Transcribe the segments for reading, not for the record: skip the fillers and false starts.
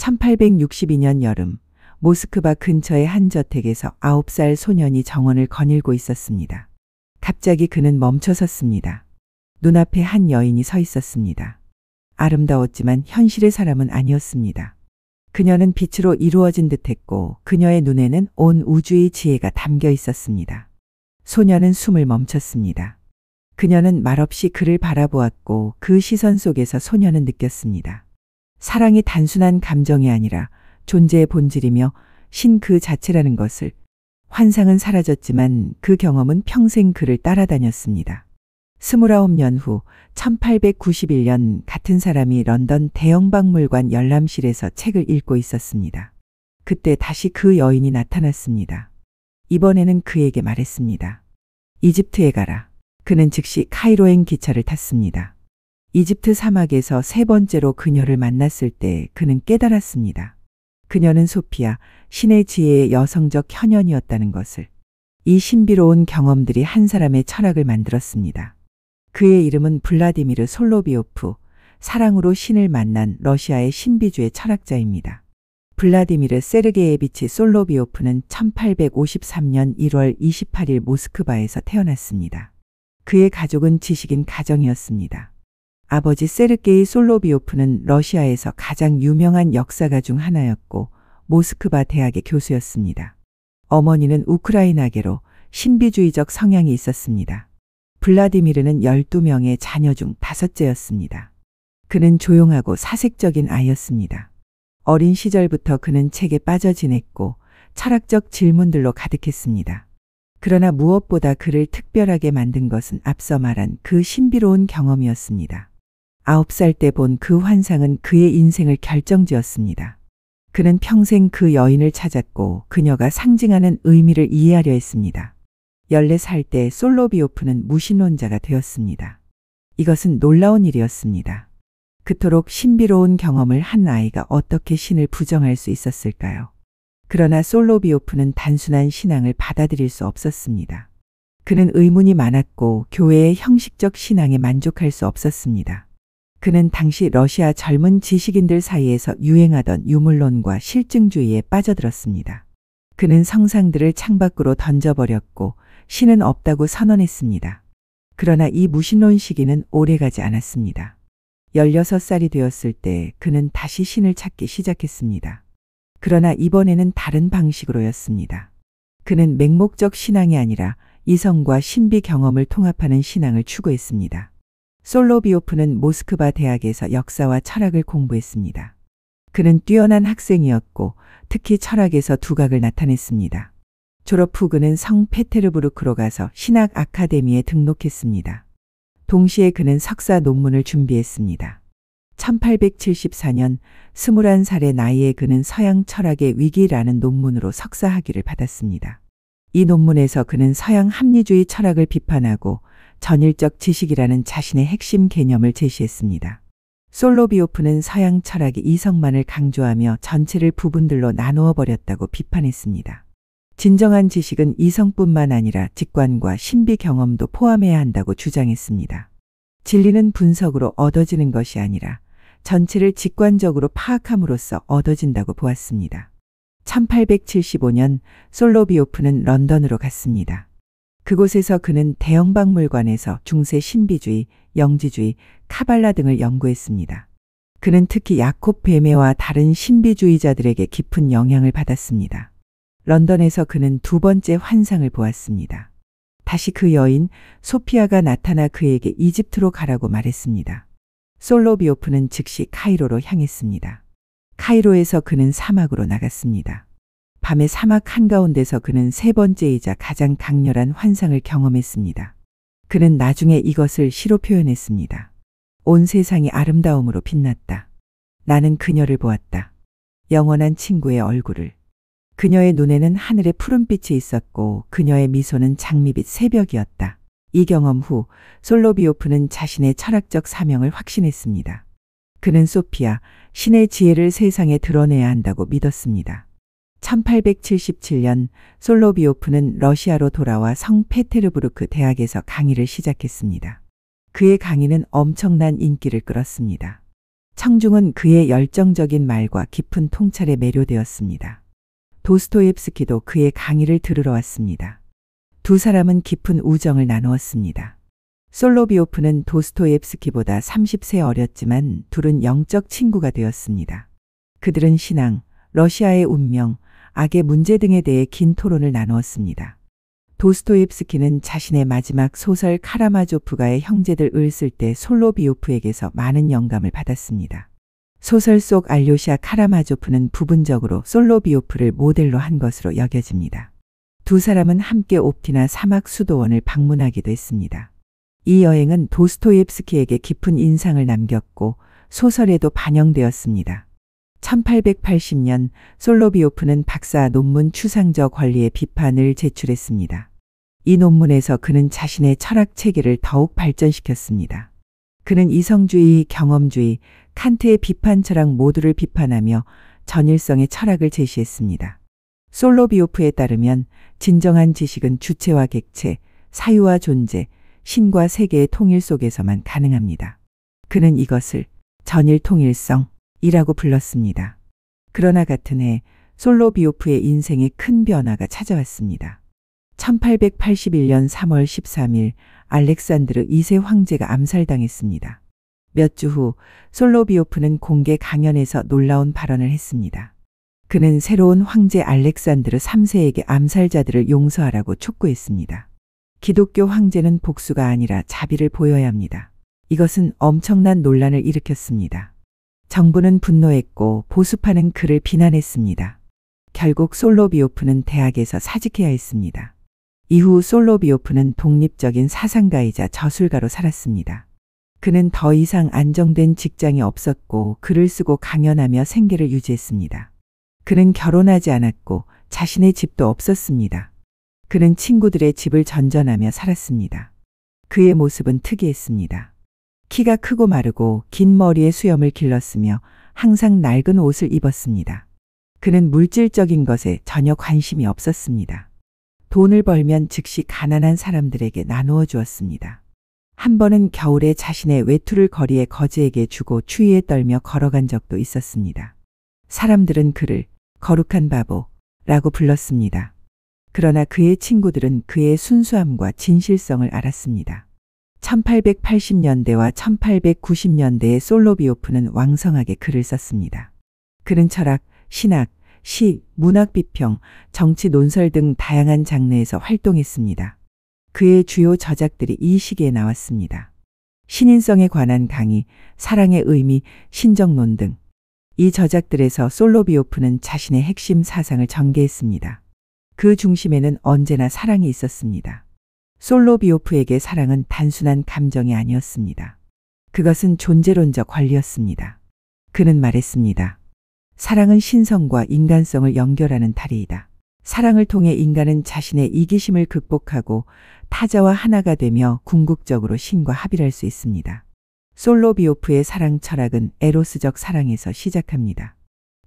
1862년 여름 모스크바 근처의 한 저택에서 9살 소년이 정원을 거닐고 있었습니다. 갑자기 그는 멈춰 섰습니다. 눈앞에 한 여인이 서 있었습니다. 아름다웠지만 현실의 사람은 아니었습니다. 그녀는 빛으로 이루어진 듯했고 그녀의 눈에는 온 우주의 지혜가 담겨 있었습니다. 소년은 숨을 멈췄습니다. 그녀는 말없이 그를 바라보았고 그 시선 속에서 소년은 느꼈습니다. 사랑이 단순한 감정이 아니라 존재의 본질이며 신 그 자체라는 것을. 환상은 사라졌지만 그 경험은 평생 그를 따라다녔습니다. 29년 후 1891년 같은 사람이 런던 대형박물관 열람실에서 책을 읽고 있었습니다. 그때 다시 그 여인이 나타났습니다. 이번에는 그에게 말했습니다. 이집트에 가라. 그는 즉시 카이로행 기차를 탔습니다. 이집트 사막에서 세 번째로 그녀를 만났을 때 그는 깨달았습니다. 그녀는 소피아, 신의 지혜의 여성적 현현이었다는 것을. 이 신비로운 경험들이 한 사람의 철학을 만들었습니다. 그의 이름은 블라디미르 솔로비오프, 사랑으로 신을 만난 러시아의 신비주의 철학자입니다. 블라디미르 세르게예비치 솔로비오프는 1853년 1월 28일 모스크바에서 태어났습니다. 그의 가족은 지식인 가정이었습니다. 아버지 세르게이 솔로비오프는 러시아에서 가장 유명한 역사가 중 하나였고 모스크바 대학의 교수였습니다. 어머니는 우크라이나계로 신비주의적 성향이 있었습니다. 블라디미르는 12명의 자녀 중 5째였습니다. 그는 조용하고 사색적인 아이였습니다. 어린 시절부터 그는 책에 빠져 지냈고 철학적 질문들로 가득했습니다. 그러나 무엇보다 그를 특별하게 만든 것은 앞서 말한 그 신비로운 경험이었습니다. 9살 때 본 그 환상은 그의 인생을 결정지었습니다. 그는 평생 그 여인을 찾았고 그녀가 상징하는 의미를 이해하려 했습니다. 14살 때 솔로비오프는 무신론자가 되었습니다. 이것은 놀라운 일이었습니다. 그토록 신비로운 경험을 한 아이가 어떻게 신을 부정할 수 있었을까요? 그러나 솔로비오프는 단순한 신앙을 받아들일 수 없었습니다. 그는 의문이 많았고 교회의 형식적 신앙에 만족할 수 없었습니다. 그는 당시 러시아 젊은 지식인들 사이에서 유행하던 유물론과 실증주의에 빠져들었습니다. 그는 성상들을 창밖으로 던져버렸고 신은 없다고 선언했습니다. 그러나 이 무신론 시기는 오래가지 않았습니다. 16살이 되었을 때 그는 다시 신을 찾기 시작했습니다. 그러나 이번에는 다른 방식으로였습니다. 그는 맹목적 신앙이 아니라 이성과 신비 경험을 통합하는 신앙을 추구했습니다. 솔로비오프는 모스크바 대학에서 역사와 철학을 공부했습니다. 그는 뛰어난 학생이었고 특히 철학에서 두각을 나타냈습니다. 졸업 후 그는 성페테르부르크로 가서 신학 아카데미에 등록했습니다. 동시에 그는 석사 논문을 준비했습니다. 1874년 21살의 나이에 그는 서양 철학의 위기라는 논문으로 석사 학위를 받았습니다. 이 논문에서 그는 서양 합리주의 철학을 비판하고 전일적 지식이라는 자신의 핵심 개념을 제시했습니다. 솔로비오프는 서양 철학이 이성만을 강조하며 전체를 부분들로 나누어 버렸다고 비판했습니다. 진정한 지식은 이성뿐만 아니라 직관과 신비 경험도 포함해야 한다고 주장했습니다. 진리는 분석으로 얻어지는 것이 아니라 전체를 직관적으로 파악함으로써 얻어진다고 보았습니다. 1875년 솔로비오프는 런던으로 갔습니다. 그곳에서 그는 대형박물관에서 중세 신비주의, 영지주의, 카발라 등을 연구했습니다. 그는 특히 야콥 베메와 다른 신비주의자들에게 깊은 영향을 받았습니다. 런던에서 그는 두 번째 환상을 보았습니다. 다시 그 여인 소피아가 나타나 그에게 이집트로 가라고 말했습니다. 솔로비오프는 즉시 카이로로 향했습니다. 카이로에서 그는 사막으로 나갔습니다. 밤의 사막 한가운데서 그는 세 번째이자 가장 강렬한 환상을 경험했습니다. 그는 나중에 이것을 시로 표현했습니다. 온 세상이 아름다움으로 빛났다. 나는 그녀를 보았다. 영원한 친구의 얼굴을. 그녀의 눈에는 하늘의 푸른빛이 있었고 그녀의 미소는 장미빛 새벽이었다. 이 경험 후 솔로비오프는 자신의 철학적 사명을 확신했습니다. 그는 소피아, 신의 지혜를 세상에 드러내야 한다고 믿었습니다. 1877년 솔로비오프는 러시아로 돌아와 성페테르부르크 대학에서 강의를 시작했습니다. 그의 강의는 엄청난 인기를 끌었습니다. 청중은 그의 열정적인 말과 깊은 통찰에 매료되었습니다. 도스토옙스키도 그의 강의를 들으러 왔습니다. 두 사람은 깊은 우정을 나누었습니다. 솔로비오프는 도스토옙스키보다 30세 어렸지만 둘은 영적 친구가 되었습니다. 그들은 신앙, 러시아의 운명, 악의 문제 등에 대해 긴 토론을 나누었습니다. 도스토옙스키는 자신의 마지막 소설 카라마조프가의 형제들을 쓸 때 솔로비오프에게서 많은 영감을 받았습니다. 소설 속 알료샤 카라마조프는 부분적으로 솔로비오프를 모델로 한 것으로 여겨집니다. 두 사람은 함께 옵티나 사막 수도원을 방문하기도 했습니다. 이 여행은 도스토옙스키에게 깊은 인상을 남겼고 소설에도 반영되었습니다. 1880년 솔로비오프는 박사 논문 추상적 권리의 비판을 제출했습니다. 이 논문에서 그는 자신의 철학 체계를 더욱 발전시켰습니다. 그는 이성주의, 경험주의, 칸트의 비판 철학 모두를 비판하며 전일성의 철학을 제시했습니다. 솔로비오프에 따르면 진정한 지식은 주체와 객체, 사유와 존재, 신과 세계의 통일 속에서만 가능합니다. 그는 이것을 전일 통일성, 이라고 불렀습니다. 그러나 같은 해 솔로비오프의 인생에 큰 변화가 찾아왔습니다. 1881년 3월 13일 알렉산드르 2세 황제가 암살당했습니다. 몇 주 후 솔로비오프는 공개 강연에서 놀라운 발언을 했습니다. 그는 새로운 황제 알렉산드르 3세에게 암살자들을 용서하라고 촉구했습니다. 기독교 황제는 복수가 아니라 자비를 보여야 합니다. 이것은 엄청난 논란을 일으켰습니다. 정부는 분노했고 보수파는 그를 비난했습니다. 결국 솔로비오프는 대학에서 사직해야 했습니다. 이후 솔로비오프는 독립적인 사상가이자 저술가로 살았습니다. 그는 더 이상 안정된 직장이 없었고 글을 쓰고 강연하며 생계를 유지했습니다. 그는 결혼하지 않았고 자신의 집도 없었습니다. 그는 친구들의 집을 전전하며 살았습니다. 그의 모습은 특이했습니다. 키가 크고 마르고 긴 머리에 수염을 길렀으며 항상 낡은 옷을 입었습니다. 그는 물질적인 것에 전혀 관심이 없었습니다. 돈을 벌면 즉시 가난한 사람들에게 나누어 주었습니다. 한 번은 겨울에 자신의 외투를 거리에 거지에게 주고 추위에 떨며 걸어간 적도 있었습니다. 사람들은 그를 거룩한 바보라고 불렀습니다. 그러나 그의 친구들은 그의 순수함과 진실성을 알았습니다. 1880년대와 1890년대에 솔로비오프는 왕성하게 글을 썼습니다. 그는 철학, 신학, 시, 문학 비평, 정치 논설 등 다양한 장르에서 활동했습니다. 그의 주요 저작들이 이 시기에 나왔습니다. 신인성에 관한 강의, 사랑의 의미, 신정론 등. 이 저작들에서 솔로비오프는 자신의 핵심 사상을 전개했습니다. 그 중심에는 언제나 사랑이 있었습니다. 솔로비오프에게 사랑은 단순한 감정이 아니었습니다. 그것은 존재론적 권리였습니다. 그는 말했습니다. 사랑은 신성과 인간성을 연결하는 다리이다. 사랑을 통해 인간은 자신의 이기심을 극복하고 타자와 하나가 되며 궁극적으로 신과 합일할 수 있습니다. 솔로비오프의 사랑 철학은 에로스적 사랑에서 시작합니다.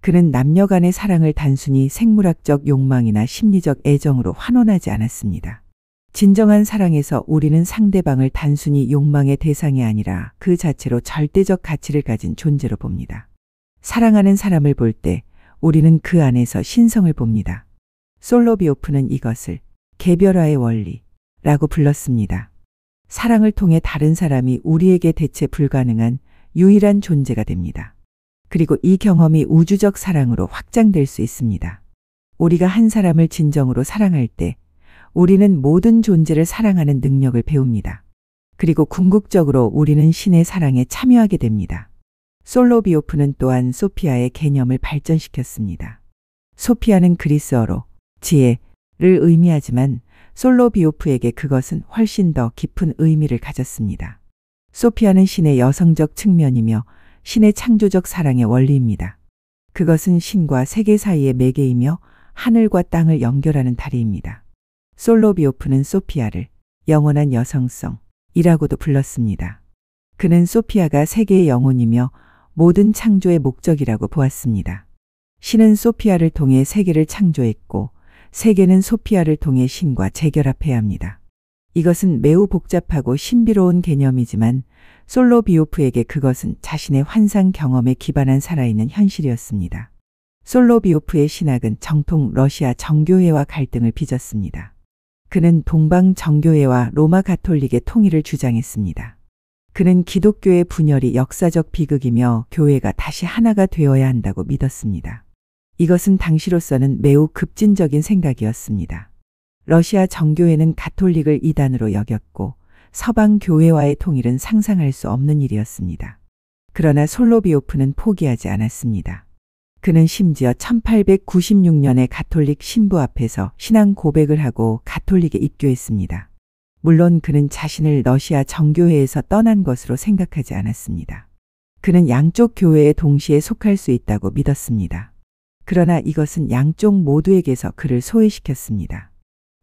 그는 남녀 간의 사랑을 단순히 생물학적 욕망이나 심리적 애정으로 환원하지 않았습니다. 진정한 사랑에서 우리는 상대방을 단순히 욕망의 대상이 아니라 그 자체로 절대적 가치를 가진 존재로 봅니다. 사랑하는 사람을 볼 때 우리는 그 안에서 신성을 봅니다. 솔로비오프는 이것을 개별화의 원리라고 불렀습니다. 사랑을 통해 다른 사람이 우리에게 대체 불가능한 유일한 존재가 됩니다. 그리고 이 경험이 우주적 사랑으로 확장될 수 있습니다. 우리가 한 사람을 진정으로 사랑할 때 우리는 모든 존재를 사랑하는 능력을 배웁니다. 그리고 궁극적으로 우리는 신의 사랑에 참여하게 됩니다. 솔로비오프는 또한 소피아의 개념을 발전시켰습니다. 소피아는 그리스어로 지혜를 의미하지만 솔로비오프에게 그것은 훨씬 더 깊은 의미를 가졌습니다. 소피아는 신의 여성적 측면이며 신의 창조적 사랑의 원리입니다. 그것은 신과 세계 사이의 매개이며 하늘과 땅을 연결하는 다리입니다. 솔로비오프는 소피아를 영원한 여성성이라고도 불렀습니다. 그는 소피아가 세계의 영혼이며 모든 창조의 목적이라고 보았습니다. 신은 소피아를 통해 세계를 창조했고 세계는 소피아를 통해 신과 재결합해야 합니다. 이것은 매우 복잡하고 신비로운 개념이지만 솔로비오프에게 그것은 자신의 환상 경험에 기반한 살아있는 현실이었습니다. 솔로비오프의 신학은 정통 러시아 정교회와 갈등을 빚었습니다. 그는 동방 정교회와 로마 가톨릭의 통일을 주장했습니다. 그는 기독교의 분열이 역사적 비극이며 교회가 다시 하나가 되어야 한다고 믿었습니다. 이것은 당시로서는 매우 급진적인 생각이었습니다. 러시아 정교회는 가톨릭을 이단으로 여겼고 서방 교회와의 통일은 상상할 수 없는 일이었습니다. 그러나 솔로비오프는 포기하지 않았습니다. 그는 심지어 1896년에 가톨릭 신부 앞에서 신앙 고백을 하고 가톨릭에 입교했습니다. 물론 그는 자신을 러시아 정교회에서 떠난 것으로 생각하지 않았습니다. 그는 양쪽 교회에 동시에 속할 수 있다고 믿었습니다. 그러나 이것은 양쪽 모두에게서 그를 소외시켰습니다.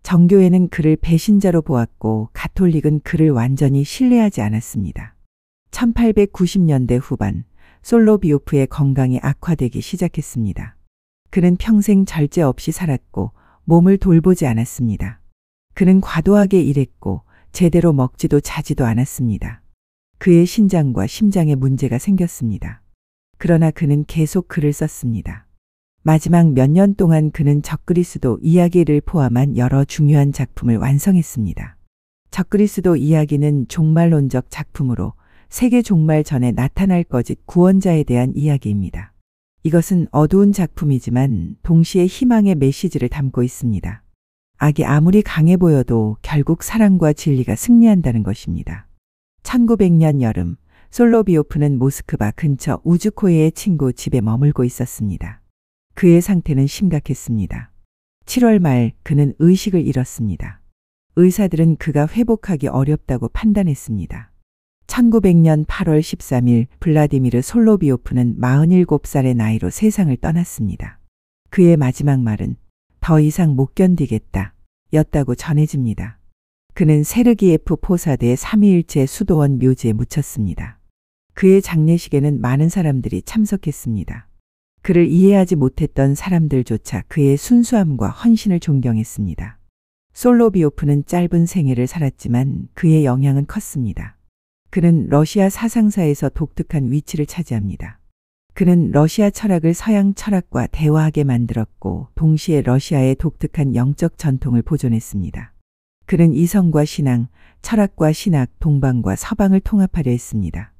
정교회는 그를 배신자로 보았고 가톨릭은 그를 완전히 신뢰하지 않았습니다. 1890년대 후반 솔로비오프의 건강이 악화되기 시작했습니다. 그는 평생 절제 없이 살았고 몸을 돌보지 않았습니다. 그는 과도하게 일했고 제대로 먹지도 자지도 않았습니다. 그의 신장과 심장에 문제가 생겼습니다. 그러나 그는 계속 글을 썼습니다. 마지막 몇 년 동안 그는 적그리스도 이야기를 포함한 여러 중요한 작품을 완성했습니다. 적그리스도 이야기는 종말론적 작품으로 세계 종말 전에 나타날 거짓 구원자에 대한 이야기입니다. 이것은 어두운 작품이지만 동시에 희망의 메시지를 담고 있습니다. 악이 아무리 강해 보여도 결국 사랑과 진리가 승리한다는 것입니다. 1900년 여름 솔로비오프는 모스크바 근처 우즈코이의 친구 집에 머물고 있었습니다. 그의 상태는 심각했습니다. 7월 말 그는 의식을 잃었습니다. 의사들은 그가 회복하기 어렵다고 판단했습니다. 1900년 8월 13일 블라디미르 솔로비오프는 47살의 나이로 세상을 떠났습니다. 그의 마지막 말은 더 이상 못 견디겠다 였다고 전해집니다. 그는 세르기예프 포사드의 삼위일체 수도원 묘지에 묻혔습니다. 그의 장례식에는 많은 사람들이 참석했습니다. 그를 이해하지 못했던 사람들조차 그의 순수함과 헌신을 존경했습니다. 솔로비오프는 짧은 생애를 살았지만 그의 영향은 컸습니다. 그는 러시아 사상사에서 독특한 위치를 차지합니다. 그는 러시아 철학을 서양 철학과 대화하게 만들었고 동시에 러시아의 독특한 영적 전통을 보존했습니다. 그는 이성과 신앙, 철학과 신학, 동방과 서방을 통합하려 했습니다.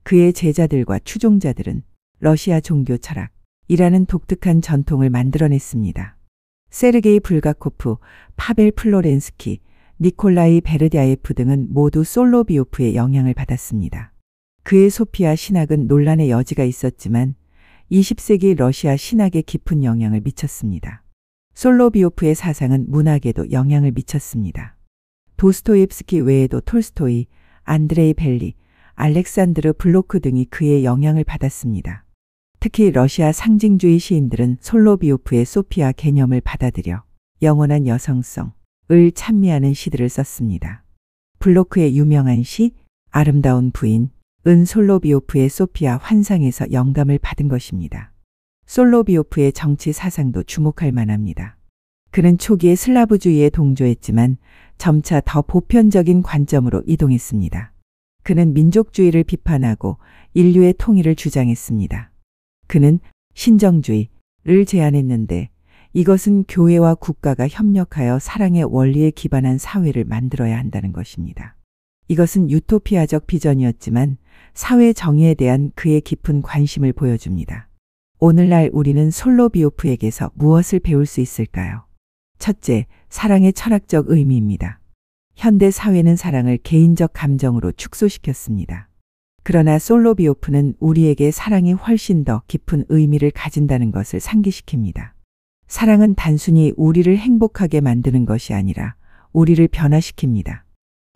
그의 제자들과 추종자들은 러시아 종교 철학이라는 독특한 전통을 만들어냈습니다. 세르게이 불가코프, 파벨 플로렌스키, 니콜라이 베르디아예프 등은 모두 솔로비오프의 영향을 받았습니다. 그의 소피아 신학은 논란의 여지가 있었지만 20세기 러시아 신학에 깊은 영향을 미쳤습니다. 솔로비오프의 사상은 문학에도 영향을 미쳤습니다. 도스토옙스키 외에도 톨스토이, 안드레이 벨리, 알렉산드르 블로크 등이 그의 영향을 받았습니다. 특히 러시아 상징주의 시인들은 솔로비오프의 소피아 개념을 받아들여 영원한 여성성을 찬미하는 시들을 썼습니다. 블로크의 유명한 시 아름다운 부인 은 솔로비오프의 소피아 환상에서 영감을 받은 것입니다. 솔로비오프의 정치 사상도 주목할 만합니다. 그는 초기에 슬라브주의에 동조했지만 점차 더 보편적인 관점으로 이동했습니다. 그는 민족주의를 비판하고 인류의 통일을 주장했습니다. 그는 신정주의를 제안했는데 이것은 교회와 국가가 협력하여 사랑의 원리에 기반한 사회를 만들어야 한다는 것입니다. 이것은 유토피아적 비전이었지만 사회 정의에 대한 그의 깊은 관심을 보여줍니다. 오늘날 우리는 솔로비오프에게서 무엇을 배울 수 있을까요? 첫째, 사랑의 철학적 의미입니다. 현대 사회는 사랑을 개인적 감정으로 축소시켰습니다. 그러나 솔로비오프는 우리에게 사랑이 훨씬 더 깊은 의미를 가진다는 것을 상기시킵니다. 사랑은 단순히 우리를 행복하게 만드는 것이 아니라 우리를 변화시킵니다.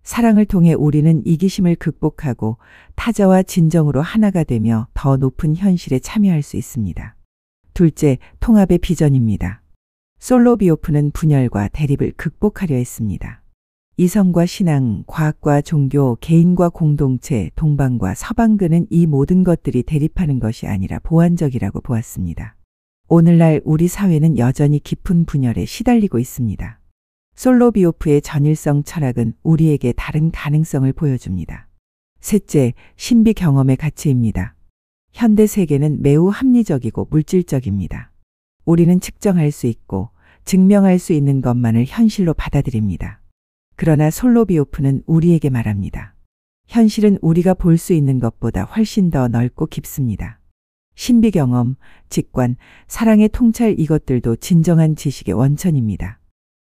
사랑을 통해 우리는 이기심을 극복하고 타자와 진정으로 하나가 되며 더 높은 현실에 참여할 수 있습니다. 둘째, 통합의 비전입니다. 솔로비오프는 분열과 대립을 극복하려 했습니다. 이성과 신앙, 과학과 종교, 개인과 공동체, 동방과 서방근은 이 모든 것들이 대립하는 것이 아니라 보완적이라고 보았습니다. 오늘날 우리 사회는 여전히 깊은 분열에 시달리고 있습니다. 솔로비오프의 전일성 철학은 우리에게 다른 가능성을 보여줍니다. 셋째, 신비 경험의 가치입니다. 현대 세계는 매우 합리적이고 물질적입니다. 우리는 측정할 수 있고 증명할 수 있는 것만을 현실로 받아들입니다. 그러나 솔로비오프는 우리에게 말합니다. 현실은 우리가 볼 수 있는 것보다 훨씬 더 넓고 깊습니다. 신비 경험, 직관, 사랑의 통찰 이것들도 진정한 지식의 원천입니다.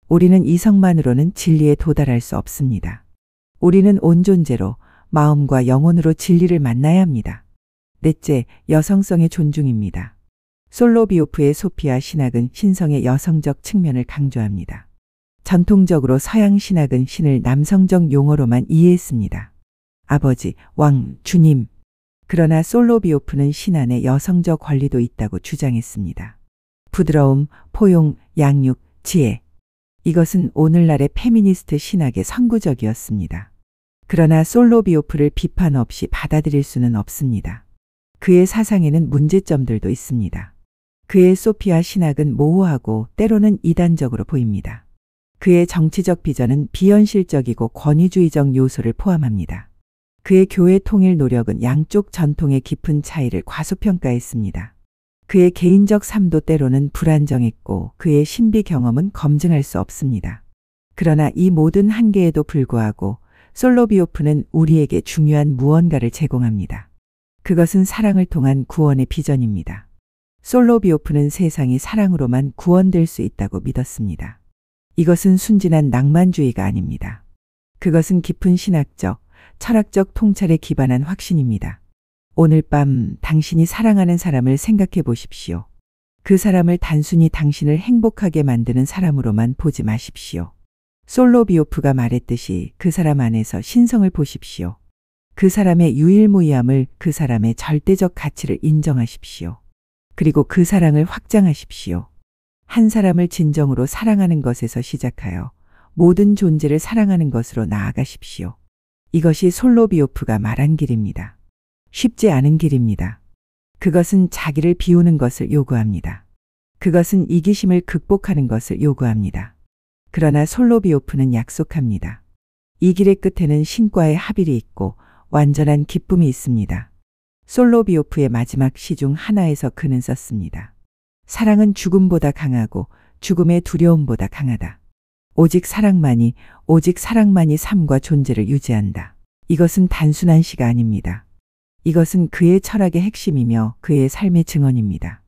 우리는 이성만으로는 진리에 도달할 수 없습니다. 우리는 온 존재로 마음과 영혼으로 진리를 만나야 합니다. 넷째, 여성성의 존중입니다. 솔로비오프의 소피아 신학은 신성의 여성적 측면을 강조합니다. 전통적으로 서양 신학은 신을 남성적 용어로만 이해했습니다. 아버지, 왕, 주님. 그러나 솔로비오프는 신 안에 여성적 권리도 있다고 주장했습니다. 부드러움, 포용, 양육, 지혜. 이것은 오늘날의 페미니스트 신학의 선구적이었습니다. 그러나 솔로비오프를 비판 없이 받아들일 수는 없습니다. 그의 사상에는 문제점들도 있습니다. 그의 소피아 신학은 모호하고 때로는 이단적으로 보입니다. 그의 정치적 비전은 비현실적이고 권위주의적 요소를 포함합니다. 그의 교회 통일 노력은 양쪽 전통의 깊은 차이를 과소평가했습니다. 그의 개인적 삶도 때로는 불안정했고 그의 신비 경험은 검증할 수 없습니다. 그러나 이 모든 한계에도 불구하고 솔로비오프는 우리에게 중요한 무언가를 제공합니다. 그것은 사랑을 통한 구원의 비전입니다. 솔로비오프는 세상이 사랑으로만 구원될 수 있다고 믿었습니다. 이것은 순진한 낭만주의가 아닙니다. 그것은 깊은 신학적, 철학적 통찰에 기반한 확신입니다. 오늘 밤 당신이 사랑하는 사람을 생각해 보십시오. 그 사람을 단순히 당신을 행복하게 만드는 사람으로만 보지 마십시오. 솔로비오프가 말했듯이 그 사람 안에서 신성을 보십시오. 그 사람의 유일무이함을, 그 사람의 절대적 가치를 인정하십시오. 그리고 그 사랑을 확장하십시오. 한 사람을 진정으로 사랑하는 것에서 시작하여 모든 존재를 사랑하는 것으로 나아가십시오. 이것이 솔로비오프가 말한 길입니다. 쉽지 않은 길입니다. 그것은 자기를 비우는 것을 요구합니다. 그것은 이기심을 극복하는 것을 요구합니다. 그러나 솔로비오프는 약속합니다. 이 길의 끝에는 신과의 합일이 있고 완전한 기쁨이 있습니다. 솔로비오프의 마지막 시 중 하나에서 그는 썼습니다. 사랑은 죽음보다 강하고 죽음의 두려움보다 강하다. 오직 사랑만이 삶과 존재를 유지한다. 이것은 단순한 시가 아닙니다. 이것은 그의 철학의 핵심이며 그의 삶의 증언입니다.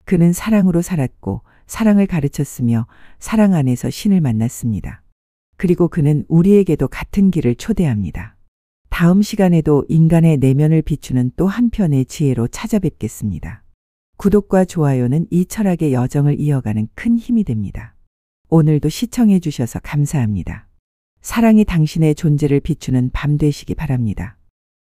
그는 사랑으로 살았고 사랑을 가르쳤으며 사랑 안에서 신을 만났습니다. 그리고 그는 우리에게도 같은 길을 초대합니다. 다음 시간에도 인간의 내면을 비추는 또 한편의 지혜로 찾아뵙겠습니다. 구독과 좋아요는 이 철학의 여정을 이어가는 큰 힘이 됩니다. 오늘도 시청해 주셔서 감사합니다. 사랑이 당신의 존재를 비추는 밤 되시기 바랍니다.